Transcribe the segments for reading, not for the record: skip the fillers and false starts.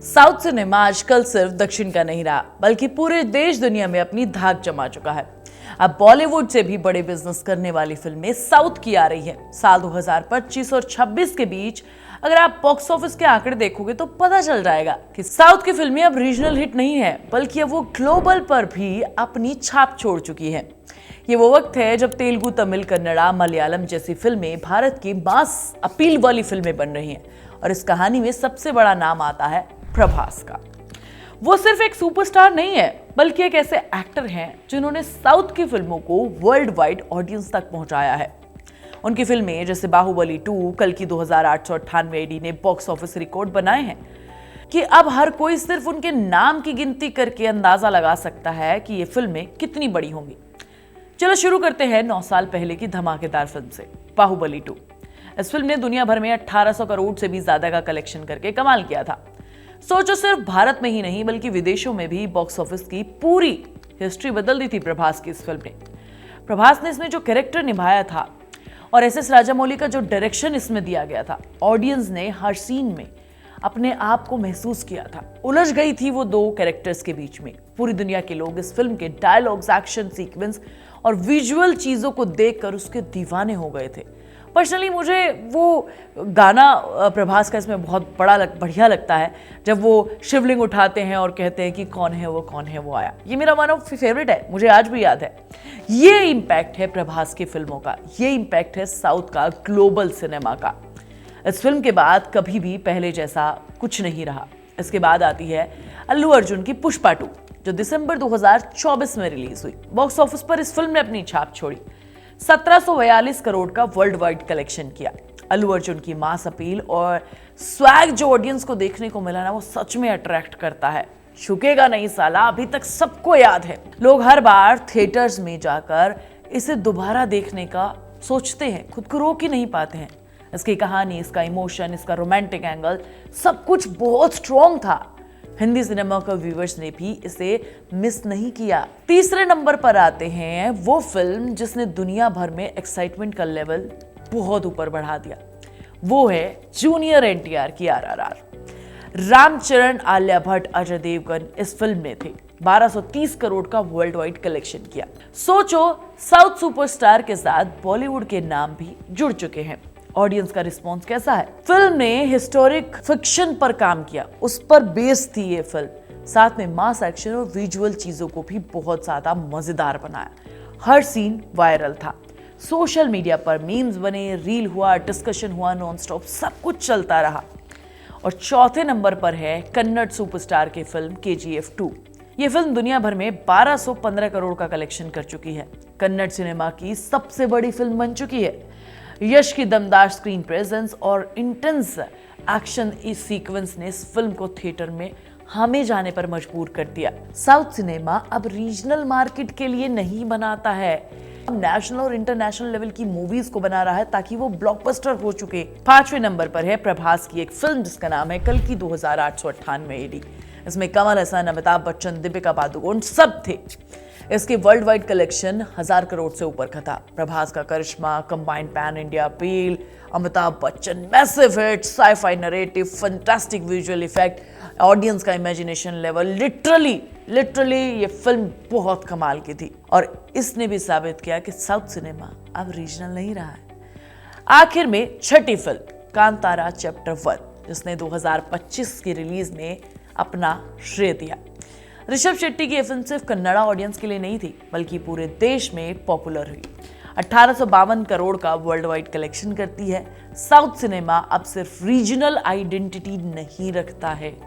South cinema आजकल सिर्फ दक्षिण का नहीं रहा, बल्कि पूरे देश दुनिया में अपनी धाक जमा चुका है। अब बॉलीवुड से भी बड़े बिजनेस करने वाली फिल्में साउथ की आ रही हैं। साल 2025 और 26 के बीच अगर आप बॉक्स ऑफिस के आंकड़े देखोगे तो पता चल जाएगा कि साउथ की फिल्में अब रीजनल हिट नहीं है, बल्कि अब वो ग्लोबल पर भी अपनी छाप छोड़ चुकी हैं। ये वो वक्त है जब तेलुगु, तमिल, कन्नड़ा, मलयालम जैसी फिल्में भारत की मास अपील वाली फिल्में बन रही हैं। और इस कहानी में सबसे बड़ा नाम आता है प्रभास का। वो सिर्फ एक सुपरस्टार नहीं है, बल्कि एक ऐसे एक्टर हैं जिन्होंने साउथ की फिल्मों को वर्ल्ड वाइड ऑडियंस तक पहुंचाया है। उनकी फिल्में जैसे बाहुबली 2, कल की 2898 एडी ने बॉक्स ऑफिस रिकॉर्ड बनाए हैं कि अब हर कोई सिर्फ उनके नाम की गिनती करके अंदाजा लगा सकता है कि ये फिल्में कितनी बड़ी होंगी। चलो शुरू करते हैं 9 साल पहले की धमाकेदार फिल्म से, बाहुबली 2। इस फिल्म ने दुनिया भर में 1800 करोड़ से भी ज्यादा का कलेक्शन करके कमाल किया था। सोचो, सिर्फ भारत में ही नहीं बल्कि विदेशों में भी बॉक्स ऑफिस की पूरी हिस्ट्री बदल दी थी प्रभास की इस फिल्म ने। प्रभास ने इसमें जो कैरेक्टर निभाया था और एस.एस. राजामौली का जो डायरेक्शन इसमें दिया गया था, ऑडियंस ने हर सीन में अपने आप को महसूस किया था। उलझ गई थी वो दो कैरेक्टर्स के बीच में। पूरी दुनिया के लोग इस फिल्म के डायलॉग्स, एक्शन सीक्वेंस और विजुअल चीजों को देखकर उसके दीवाने हो गए थे। पर्सनली मुझे वो गाना प्रभास का इसमें बहुत बढ़िया लगता है, जब वो शिवलिंग उठाते हैं और कहते हैं कि कौन है वो आया। ये मेरा वन ऑफ फेवरेट है, मुझे आज भी याद है। ये इम्पैक्ट है प्रभास की फिल्मों का, ये इम्पैक्ट है साउथ का ग्लोबल सिनेमा का। इस फिल्म के बाद कभी भी पहले जैसा कुछ नहीं रहा। इसके बाद आती है अल्लू अर्जुन की पुष्पा 2, जो दिसंबर 2024 में रिलीज हुई। बॉक्स ऑफिस पर इस फिल्म ने अपनी छाप छोड़ी। 1742 करोड़ का वर्ल्ड वाइड कलेक्शन किया। अल्लू अर्जुन की मास अपील और स्वैग जो ऑडियंस को देखने को मिला ना, वो सच में अट्रैक्ट करता है। झुकेगा नहीं साला अभी तक सबको याद है। लोग हर बार थिएटर्स में जाकर इसे दोबारा देखने का सोचते हैं, खुद को रोक ही नहीं पाते हैं। इसकी कहानी, इसका इमोशन, इसका रोमांटिक एंगल, सब कुछ बहुत स्ट्रॉन्ग था। हिंदी सिनेमा के व्यूअर्स ने भी इसे मिस नहीं किया। तीसरे नंबर पर आते हैं वो फिल्म जिसने दुनिया भर में एक्साइटमेंट का लेवल बहुत ऊपर बढ़ा दिया। वो है जूनियर एनटीआर की आरआरआर। रामचरण, आलिया भट्ट, अजय देवगन इस फिल्म में थे। 1230 करोड़ का वर्ल्ड वाइड कलेक्शन किया। सोचो, साउथ सुपरस्टार के साथ बॉलीवुड के नाम भी जुड़ चुके हैं। ऑडियंस का रिस्पॉन्स कैसा है? फिल्म ने हिस्टोरिक फिक्शन पर काम किया, उस पर बेस्ड थी ये फिल्म। साथ में मास एक्शन और विजुअल चीजों को भी बहुत ज्यादा मजेदार बनाया। हर सीन वायरल था। सोशल मीडिया पर मीम्स बने, रील हुआ, डिस्कशन हुआ, नॉनस्टॉप सब कुछ चलता रहा। और चौथे नंबर पर है कन्नड़ सुपरस्टार की फिल्म KGF 2। ये फिल्म दुनिया भर में 1215 करोड़ का कलेक्शन कर चुकी है। कन्नड़ सिनेमा की सबसे बड़ी फिल्म बन चुकी है। यश की दमदार स्क्रीन प्रेजेंस और इंटेंस एक्शन इस सीक्वेंस ने इस फिल्म को थिएटर में हमें जाने पर मजबूर कर दिया। साउथ सिनेमा अब रीजनल मार्केट के लिए नहीं बनाता है, नेशनल और इंटरनेशनल लेवल की मूवीज को बना रहा है ताकि वो ब्लॉकबस्टर हो चुके। 5वें नंबर पर है प्रभास की एक फिल्म जिसका नाम है कल की 2898 एडी। इसमें कमल हसन, अमिताभ बच्चन, दीपिका पादुकोण सब थे। इसके वर्ल्ड वाइड कलेक्शन 1000 करोड़ से ऊपर का था। प्रभास का करिश्मा, combined pan India appeal, Amitabh Bachchan, massive hit, sci-fi narrative, fantastic visual effect, audience का इमेजिनेशन लेवल, लिटरली ये फिल्म बहुत कमाल की थी। और इसने भी साबित किया कि साउथ सिनेमा अब रीजनल नहीं रहा है। आखिर में छठी फिल्म कांतारा चैप्टर 1, जिसने 2025 की रिलीज में अपना श्रेय दिया। ऋषभ शेट्टी की ये फिल्म सिर्फ कन्नड़ा ऑडियंस के लिए नहीं थी, बल्कि पूरे देश में पॉपुलर हुई। 1852 करोड़ का वर्ल्ड वाइड कलेक्शन करती है। साउथ सिनेमा अब सिर्फ रीजनल आइडेंटिटी नहीं रखता है,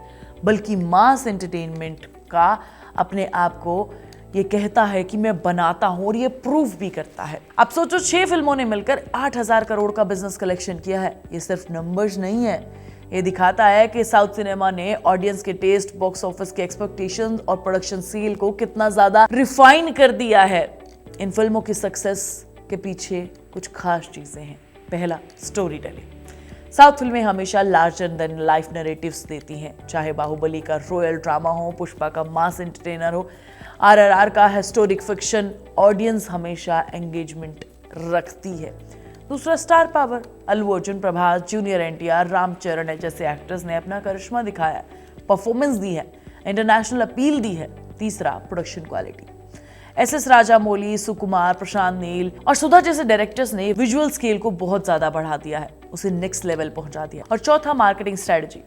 बल्कि मास एंटरटेनमेंट का अपने आप को ये कहता है कि मैं बनाता हूं, और ये प्रूव भी करता है। अब सोचो, 6 फिल्मों ने मिलकर 8000 करोड़ का बिजनेस कलेक्शन किया है। ये सिर्फ नंबर्स नहीं है, ये दिखाता है कि साउथ सिनेमा ने ऑडियंस के टेस्ट, बॉक्स ऑफिस के एक्सपेक्टेशंस और प्रोडक्शन सील को कितना ज्यादा रिफाइन कर दिया है। इन फिल्मों की सक्सेस के पीछे कुछ खास चीजें हैं। पहला, स्टोरी टेलिंग। साउथ फिल्में हमेशा लार्जर देन लाइफ नैरेटिव्स देती हैं, चाहे बाहुबली का रॉयल ड्रामा हो, पुष्पा का मास एंटरटेनर हो, आरआरआर का हिस्टोरिक फिक्शन, ऑडियंस हमेशा एंगेजमेंट रखती है। दूसरा, star power. Allu Arjun, Prabhas, junior NTR, Ramcharan जैसे एक्टर्स ने अपना करिश्मा दिखाया। परफॉर्मेंस दी है, इंटरनेशनल अपील दी है। तीसरा, प्रोडक्शन क्वालिटी। एस राजामौली, सुकुमार, प्रशांत नील और सुधा जैसे डायरेक्टर्स ने विजुअल स्केल को बहुत ज्यादा बढ़ा दिया है, उसे नेक्स्ट लेवल पहुंचा दिया। और चौथा, मार्केटिंग स्ट्रेटजी।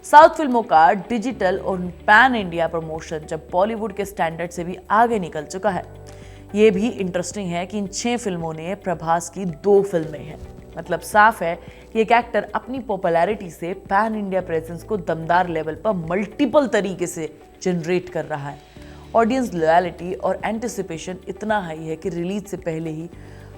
साउथ फिल्मों का डिजिटल और पैन इंडिया प्रमोशन जब बॉलीवुड के स्टैंडर्ड से भी आगे निकल चुका है। ये भी इंटरेस्टिंग है कि इन 6 फिल्मों ने प्रभास की 2 फिल्में हैं। मतलब साफ है कि एक एक्टर अपनी पॉपुलैरिटी से पैन इंडिया प्रेजेंस को दमदार लेवल पर मल्टीपल तरीके से जनरेट कर रहा है। ऑडियंस लॉयल्टी और एंटिसिपेशन इतना हाई है कि रिलीज से पहले ही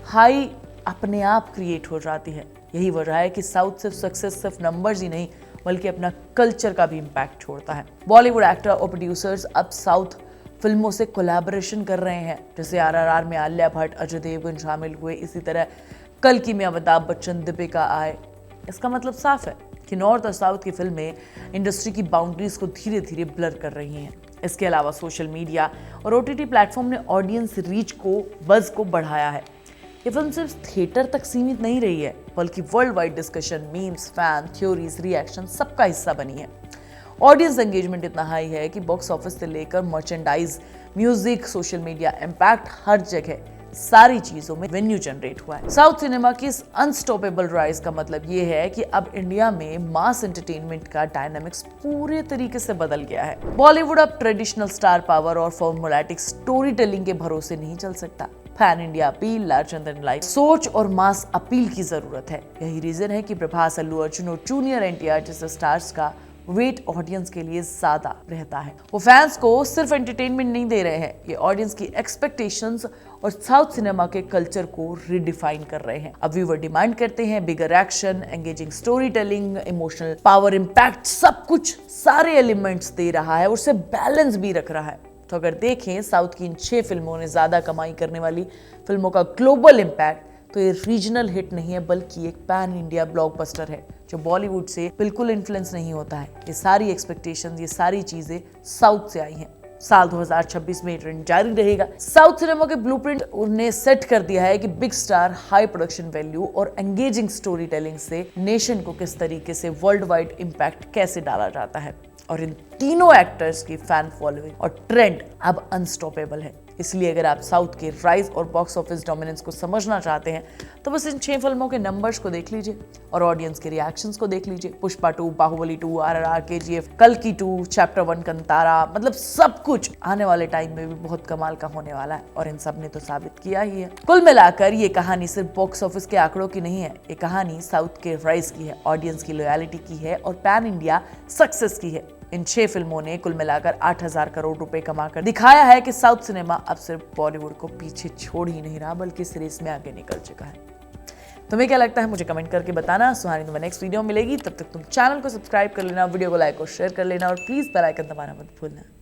हाई अपने आप क्रिएट हो जाती है। यही वजह है कि साउथ सिर्फ नंबर्स ही नहीं बल्कि अपना कल्चर का भी इम्पैक्ट छोड़ता है। बॉलीवुड एक्टर और प्रोड्यूसर्स अब साउथ फिल्मों से कोलैबोरेशन कर रहे हैं, जैसे RRR में आलिया भट्ट, अजय देवगन शामिल हुए। इसी तरह कल की में अमिताभ बच्चन, दीपिका आए। इसका मतलब साफ है कि नॉर्थ और साउथ की फिल्में इंडस्ट्री की बाउंड्रीज को धीरे धीरे ब्लर कर रही हैं। इसके अलावा सोशल मीडिया और OTT प्लेटफॉर्म ने ऑडियंस रीच को, बज़ को बढ़ाया है। ये फिल्म सिर्फ थिएटर तक सीमित नहीं रही है बल्कि world wide discussion, memes, fan theories, reaction सबका हिस्सा बनी है। ऑडियंस एंगेजमेंट इतना हाई है कि बॉक्स ऑफिस से लेकर merchandise, music, social media impact हर जगह सारी चीजों में रेवेन्यू जनरेट हुआ है। साउथ सिनेमा की इस अनस्टॉपेबल राइज का मतलब ये है कि अब इंडिया में मास एंटरटेनमेंट का डायनामिक्स पूरे तरीके से बदल गया है। बॉलीवुड अब ट्रेडिशनल स्टार पावर और फॉर्मूलैटिक स्टोरी टेलिंग के भरोसे नहीं चल सकता। Pan India appeal, larger than life सोच और मास अपील की जरूरत है। यही रीजन है कि प्रभास, अल्लू अर्जुन और जूनियर NTR जैसे स्टार्स का वेट ऑडियंस के लिए ज्यादा रहता है। वो फैंस को सिर्फ एंटरटेनमेंट नहीं दे रहे हैं, ये ऑडियंस की एक्सपेक्टेशंस और साउथ सिनेमा के कल्चर को रिडिफाइन कर रहे हैं। अब व्यूअर डिमांड करते हैं bigger action, engaging storytelling, emotional power, impact, सब कुछ सारे एलिमेंट्स दे रहा है और उससे बैलेंस भी रख रहा है। तो अगर देखें साउथ की इन 6 फिल्मों ने ज्यादा कमाई करने वाली फिल्मों का ग्लोबल इम्पैक्ट, तो ये रीजनल हिट नहीं है बल्कि एक पैन इंडिया ब्लॉकबस्टर है जो बॉलीवुड से बिल्कुल इन्फ्लुएंस नहीं होता है। ये सारी एक्सपेक्टेशंस, ये सारी चीजें साउथ से आई हैं। साल 2026 में ट्रेंड जारी रहेगा। साउथ सिनेमा के ब्लूप्रिंट उन्हें सेट कर दिया है कि big star, high production value और एंगेजिंग स्टोरी टेलिंग से नेशन को किस तरीके से वर्ल्ड वाइड इम्पैक्ट कैसे डाला जाता है। और इन तीनों एक्टर्स की फैन फॉलोइंग और ट्रेंड अब अनस्टॉपेबल है। इसलिए अगर आप साउथ के राइज और बॉक्स ऑफिस डोमिनेंस को समझना चाहते हैं तो बस इन 6 फिल्मों के नंबर्स को देख लीजिए और ऑडियंस के रिएक्शंस को देख लीजिए। पुष्पा 2, बाहुबली 2, RRR, KGF, कल की 2, चैप्टर 1, कंतारा, मतलब सब कुछ आने वाले टाइम में भी बहुत कमाल का होने वाला है और इन सब ने तो साबित किया ही है। कुल मिलाकर ये कहानी सिर्फ बॉक्स ऑफिस के आंकड़ों की नहीं है, ये कहानी साउथ के राइज की है, ऑडियंस की लॉयल्टी की है और पैन इंडिया सक्सेस की है। इन 6 फिल्मों ने कुल मिलाकर 8,000 करोड़ रुपए कमाकर दिखाया है कि साउथ सिनेमा अब सिर्फ बॉलीवुड को पीछे छोड़ ही नहीं रहा बल्कि इस रेस में आगे निकल चुका है। तुम्हें क्या लगता है मुझे कमेंट करके बताना। सुहानी तुम्हें नेक्स्ट वीडियो मिलेगी, तब तक तुम चैनल को सब्सक्राइब कर लेना, वीडियो को लाइक और शेयर कर लेना और प्लीज बेल आइकन दबाना मत भूलना।